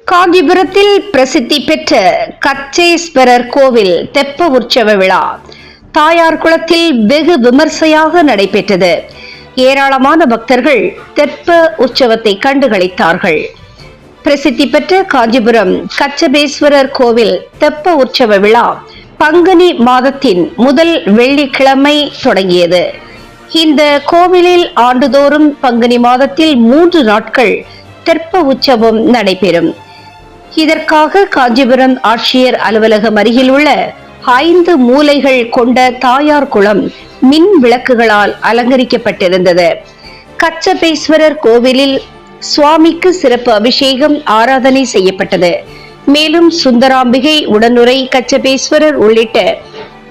காஞ்சிபுரத்தில் பிரசித்தி பெற்ற கச்சேஸ்வரர் கோவில் தெப்ப உற்சவ விழா தாயார் குளத்தில் வெகு விமர்சையாக நடைபெற்றது. ஏராளமான பக்தர்கள் தெப்ப உற்சவத்தை கண்டுகளித்தார்கள். பிரசித்தி பெற்ற காஞ்சிபுரம் கச்சபேஸ்வரர் கோவில் தெப்ப உற்சவ விழா பங்குனி மாதத்தின் முதல் வெள்ளிக்கிழமை தொடங்கியது. இந்த கோவிலில் ஆண்டுதோறும் பங்குனி மாதத்தில் 3 நாட்கள் தெப்ப உற்சவம் நடைபெறும். இதற்காக காஞ்சிபுரம் ஆட்சியர் அலுவலகம் அருகில் உள்ள 5 மூலைகள் கொண்ட தாயார் குளம் மின் விளக்குகளால் அலங்கரிக்கப்பட்டிருந்தது. கச்சபேஸ்வரர் கோவிலில் சுவாமிக்கு சிறப்பு அபிஷேகம் ஆராதனை செய்யப்பட்டது. மேலும் சுந்தராம்பிகை, உடனுறை, கச்சபேஸ்வரர் உள்ளிட்ட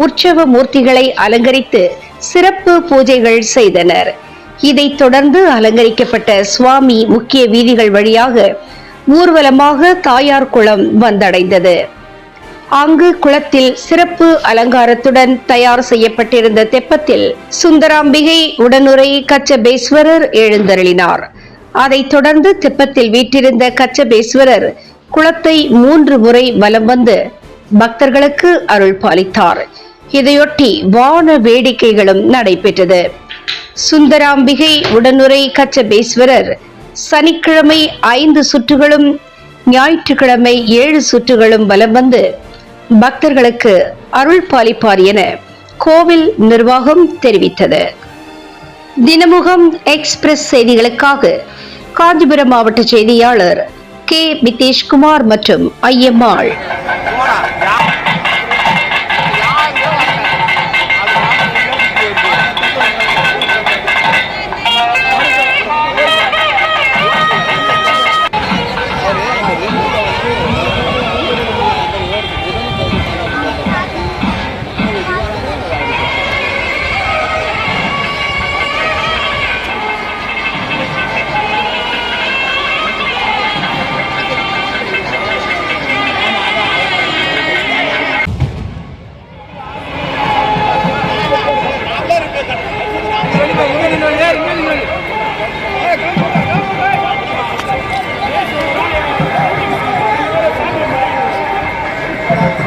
உற்சவ மூர்த்திகளை அலங்கரித்து சிறப்பு பூஜைகள் செய்தனர். இதைத் தொடர்ந்து அலங்கரிக்கப்பட்ட சுவாமி முக்கிய வீதிகள் வழியாக ஊர்வலமாக தாயார் குளம் வந்தடைந்தது. அங்கு குளத்தில் சிறப்பு அலங்காரத்துடன் தயார் செய்யப்பட்டிருந்த தெப்பத்தில் சுந்தராம்பிகை, உடனுறை, கச்சபேஸ்வரர் எழுந்தருளினார். அதைத் தொடர்ந்து தெப்பத்தில் வீற்றிருந்த கச்சபேஸ்வரர் குளத்தை 3 முறை வலம் வந்து பக்தர்களுக்கு அருள் பாலித்தார். இதையொட்டி வான வேடிக்கைகளும் நடைபெற்றது. சுந்தராம்பிகை, உடனுறை, கச்சபேஸ்வரர் சனிக்கிழமை 5 சுற்றுகளும், ஞாயிற்றுக்கிழமை 7 சுற்றுகளும் வலம் வந்து பக்தர்களுக்கு அருள் பாலிப்பார் என கோவில் நிர்வாகம் தெரிவித்தது. தினமுகம் எக்ஸ்பிரஸ் செய்திகளுக்காக காஞ்சிபுரம் மாவட்ட செய்தியாளர் கே. நிதேஷ்குமார் மற்றும் ஐயம்மாள். Thank you.